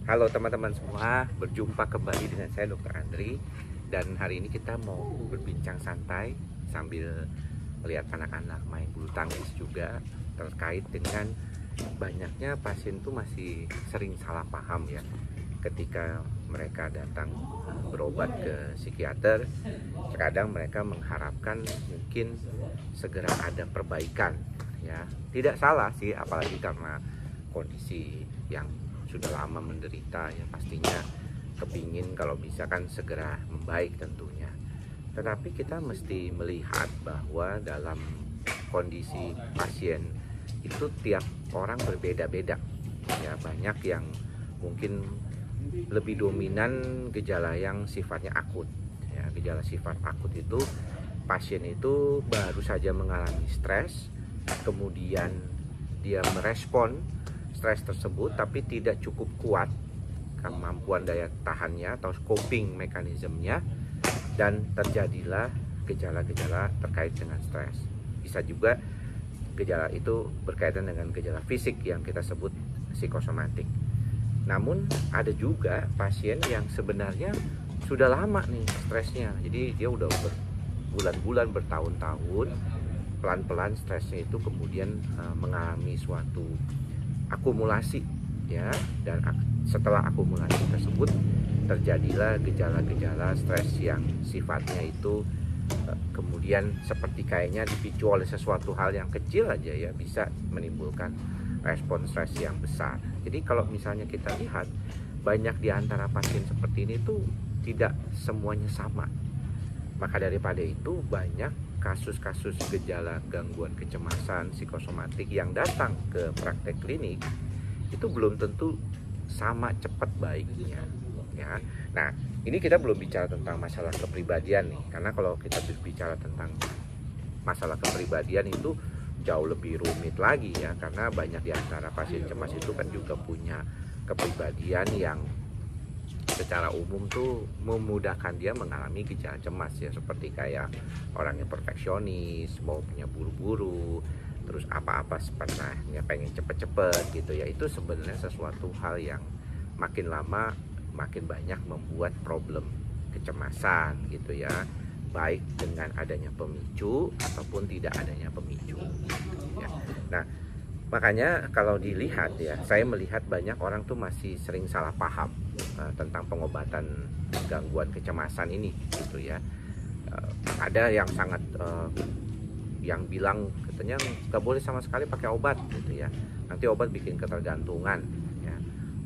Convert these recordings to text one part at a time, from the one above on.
Halo teman-teman semua, berjumpa kembali dengan saya Dr. Andri. Dan hari ini kita mau berbincang santai sambil melihat anak-anak main bulu tangkis juga, terkait dengan banyaknya pasien tuh masih sering salah paham ya ketika mereka datang berobat ke psikiater. Terkadang mereka mengharapkan mungkin segera ada perbaikan ya. Tidak salah sih, apalagi karena kondisi yang sudah lama menderita ya, pastinya kepingin kalau bisa kan segera membaik tentunya. Tetapi kita mesti melihat bahwa dalam kondisi pasien itu tiap orang berbeda-beda ya. Banyak yang mungkin lebih dominan gejala yang sifatnya akut ya. Gejala sifat akut itu pasien itu baru saja mengalami stres, kemudian dia merespon stres tersebut tapi tidak cukup kuat kemampuan daya tahannya atau coping mekanismenya, dan terjadilah gejala-gejala terkait dengan stres. Bisa juga gejala itu berkaitan dengan gejala fisik yang kita sebut psikosomatik. Namun ada juga pasien yang sebenarnya sudah lama nih stresnya, jadi dia udah berbulan-bulan, bertahun-tahun, pelan-pelan stresnya itu kemudian mengalami suatu akumulasi ya, dan setelah akumulasi tersebut terjadilah gejala-gejala stres yang sifatnya itu kemudian seperti kayaknya dipicu oleh sesuatu hal yang kecil aja ya, bisa menimbulkan respon stres yang besar. Jadi kalau misalnya kita lihat, banyak di antara pasien seperti ini tuh tidak semuanya sama. Maka daripada itu banyak kasus-kasus gejala gangguan kecemasan psikosomatik yang datang ke praktek klinik itu belum tentu sama cepat baiknya ya. Nah, ini kita belum bicara tentang masalah kepribadian nih, karena kalau kita berbicara tentang masalah kepribadian itu jauh lebih rumit lagi ya, karena banyak di antara pasien cemas itu kan juga punya kepribadian yang secara umum tuh memudahkan dia mengalami gejala cemas ya, seperti kayak orangnya perfeksionis, mau punya buru-buru, terus apa-apa sebenarnya pengen cepet-cepet gitu ya. Itu sebenarnya sesuatu hal yang makin lama makin banyak membuat problem kecemasan gitu ya, baik dengan adanya pemicu ataupun tidak adanya pemicu ya. Nah, makanya kalau dilihat ya, saya melihat banyak orang tuh masih sering salah paham tentang pengobatan gangguan kecemasan ini gitu ya. Ada yang sangat yang bilang katanya nggak boleh sama sekali pakai obat gitu ya, nanti obat bikin ketergantungan ya.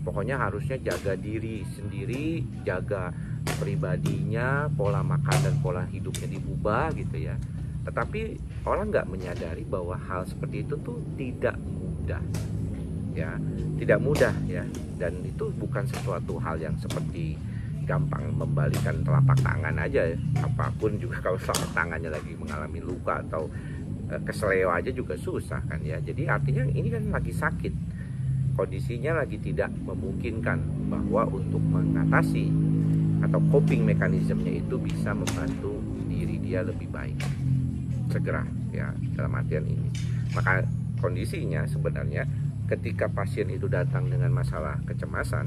Pokoknya harusnya jaga diri sendiri, jaga pribadinya, pola makan dan pola hidupnya diubah gitu ya. Tetapi orang nggak menyadari bahwa hal seperti itu tuh tidak mudah ya, tidak mudah ya, dan itu bukan sesuatu hal yang seperti gampang membalikan telapak tangan aja ya. Apapun juga kalau telapak tangannya lagi mengalami luka atau kesleo aja juga susah kan ya. Jadi artinya ini kan lagi sakit, kondisinya lagi tidak memungkinkan bahwa untuk mengatasi atau coping mekanismenya itu bisa membantu diri dia lebih baik segera ya, dalam artian ini. Maka kondisinya sebenarnya ketika pasien itu datang dengan masalah kecemasan,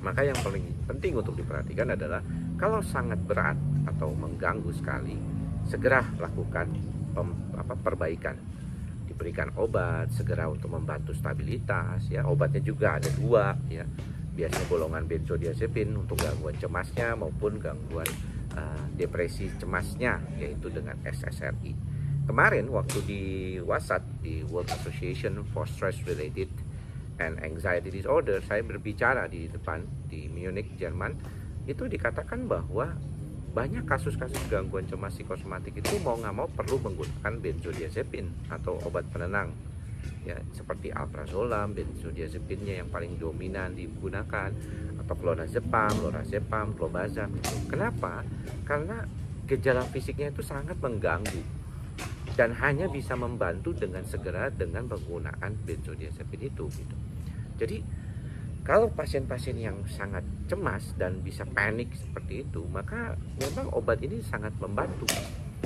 maka yang paling penting untuk diperhatikan adalah kalau sangat berat atau mengganggu sekali, segera lakukan perbaikan, diberikan obat segera untuk membantu stabilitas ya. Obatnya juga ada dua ya, biasanya golongan benzodiazepin untuk gangguan cemasnya maupun gangguan depresi cemasnya, yaitu dengan SSRI. Kemarin waktu di WASAD, di World Association for Stress Related and Anxiety Disorder, saya berbicara di depan di Munich, Jerman. Itu dikatakan bahwa banyak kasus-kasus gangguan cemas psikosomatik itu mau nggak mau perlu menggunakan benzodiazepin atau obat penenang ya, seperti alprazolam, benzodiazepinnya yang paling dominan digunakan, atau clonazepam, lorazepam, clobazam. Kenapa? Karena gejala fisiknya itu sangat mengganggu dan hanya bisa membantu dengan segera dengan penggunaan benzodiazepin itu gitu. Jadi kalau pasien-pasien yang sangat cemas dan bisa panik seperti itu, maka memang obat ini sangat membantu,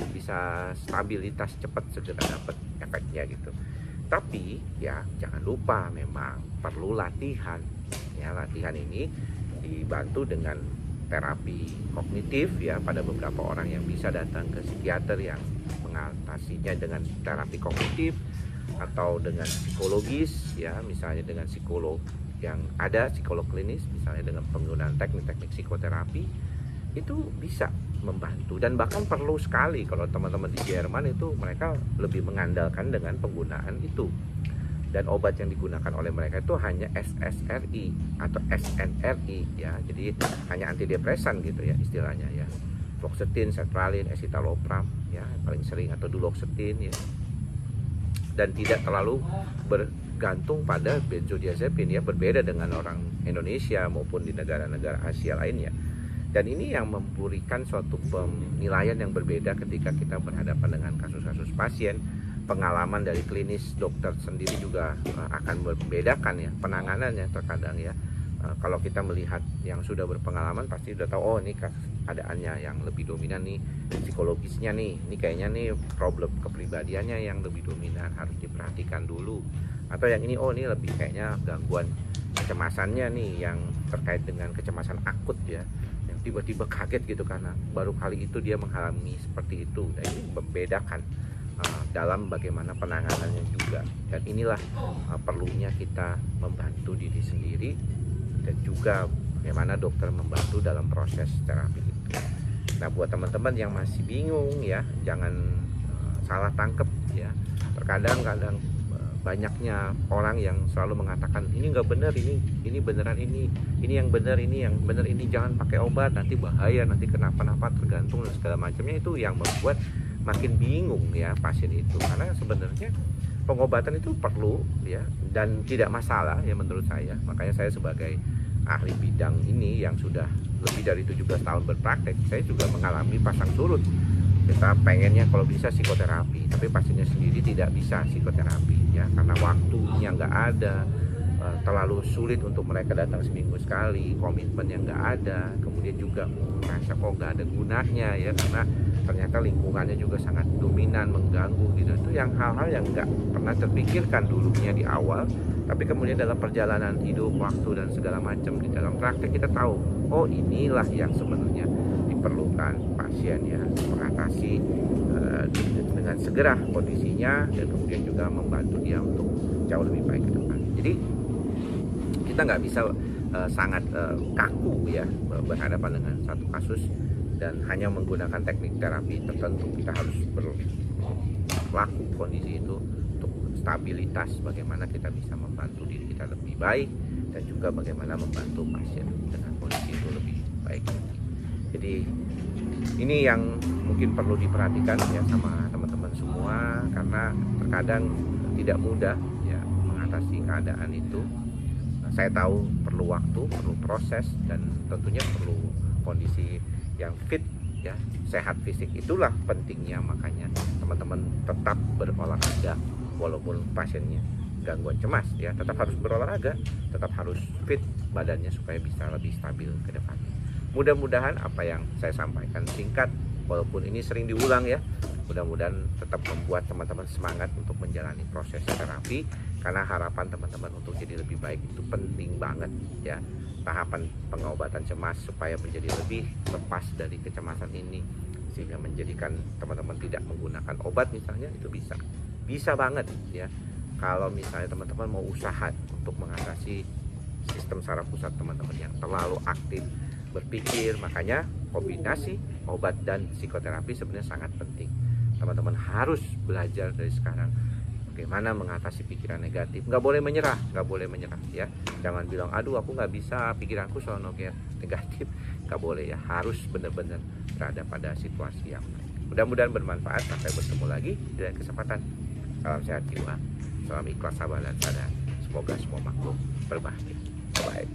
bisa stabilitas cepat segera dapat efeknya gitu. Tapi ya jangan lupa memang perlu latihan. Ya, latihan ini dibantu dengan terapi kognitif ya, pada beberapa orang yang bisa datang ke psikiater yang mengatasinya dengan terapi kognitif, atau dengan psikologis ya, misalnya dengan psikolog yang ada, psikolog klinis misalnya, dengan penggunaan teknik-teknik psikoterapi itu bisa membantu. Dan bahkan perlu sekali kalau teman-teman di Jerman itu mereka lebih mengandalkan dengan penggunaan itu, dan obat yang digunakan oleh mereka itu hanya SSRI atau SNRI ya, jadi hanya antidepresan gitu ya istilahnya ya, fluoxetine, sertralin, escitalopram ya paling sering, atau duloxetine ya, dan tidak terlalu bergantung pada benzodiazepin ya, berbeda dengan orang Indonesia maupun di negara-negara Asia lainnya. Dan ini yang memberikan suatu penilaian yang berbeda ketika kita berhadapan dengan kasus-kasus pasien. Pengalaman dari klinis dokter sendiri juga akan membedakan ya penanganannya terkadang ya. Kalau kita melihat yang sudah berpengalaman pasti udah tahu, oh ini keadaannya yang lebih dominan nih, psikologisnya nih, ini kayaknya nih problem kepribadiannya yang lebih dominan, harus diperhatikan dulu. Atau yang ini, oh ini lebih kayaknya gangguan kecemasannya nih, yang terkait dengan kecemasan akut ya, yang tiba-tiba kaget gitu karena baru kali itu dia mengalami seperti itu. Nah ini membedakan dalam bagaimana penanganannya juga. Dan inilah perlunya kita membantu diri sendiri, dan juga bagaimana dokter membantu dalam proses terapi itu. Nah buat teman-teman yang masih bingung ya, jangan salah tangkep ya. Terkadang banyaknya orang yang selalu mengatakan ini nggak benar, ini beneran, ini yang benar, ini yang benar, ini jangan pakai obat, nanti bahaya, nanti kenapa-napa, tergantung dan segala macamnya. Itu yang membuat makin bingung ya pasien itu, karena sebenarnya pengobatan itu perlu ya, dan tidak masalah ya menurut saya. Makanya saya sebagai ahli bidang ini yang sudah lebih dari 17 tahun berpraktek, saya juga mengalami pasang surut. Kita pengennya kalau bisa psikoterapi, tapi pasiennya sendiri tidak bisa psikoterapi ya, karena waktunya nggak ada, terlalu sulit untuk mereka datang seminggu sekali, komitmen yang nggak ada, kemudian juga merasa kok nggak ada gunanya ya, karena ternyata lingkungannya juga sangat dominan, mengganggu gitu. Itu yang hal-hal yang nggak pernah terpikirkan dulunya di awal, tapi kemudian dalam perjalanan hidup, waktu dan segala macam di dalam praktek kita tahu, oh inilah yang sebenarnya diperlukan pasien ya, mengatasi dengan segera kondisinya, dan kemudian juga membantu dia untuk jauh lebih baik ke depan. Jadi kita nggak bisa sangat kaku ya berhadapan dengan satu kasus dan hanya menggunakan teknik terapi tertentu. Kita harus berlaku kondisi itu untuk stabilitas, bagaimana kita bisa membantu diri kita lebih baik, dan juga bagaimana membantu pasien dengan kondisi itu lebih baik. Jadi ini yang mungkin perlu diperhatikan ya sama teman-teman semua, karena terkadang tidak mudah ya mengatasi keadaan itu. Saya tahu perlu waktu, perlu proses, dan tentunya perlu kondisi yang fit ya, sehat fisik. Itulah pentingnya, makanya teman-teman tetap berolahraga walaupun pasiennya gangguan cemas ya, tetap harus berolahraga, tetap harus fit badannya supaya bisa lebih stabil ke depannya. Mudah-mudahan apa yang saya sampaikan singkat, walaupun ini sering diulang ya, mudah-mudahan tetap membuat teman-teman semangat untuk menjalani proses terapi, karena harapan teman-teman untuk jadi lebih baik itu penting banget ya. Tahapan pengobatan cemas supaya menjadi lebih lepas dari kecemasan ini, sehingga menjadikan teman-teman tidak menggunakan obat misalnya, itu bisa banget ya. Kalau misalnya teman-teman mau usaha untuk mengatasi sistem saraf pusat teman-teman yang terlalu aktif berpikir, makanya kombinasi obat dan psikoterapi sebenarnya sangat penting. Teman-teman harus belajar dari sekarang bagaimana mengatasi pikiran negatif. Nggak boleh menyerah ya. Jangan bilang, aduh aku nggak bisa, pikiranku selalu negatif. Nggak boleh ya, harus benar-benar berada pada situasi yang baik. Mudah-mudahan bermanfaat. Sampai bertemu lagi di lain kesempatan. Salam sehat jiwa, salam ikhlas, sabar dan sadar. Semoga semua makhluk berbahagia. Bye.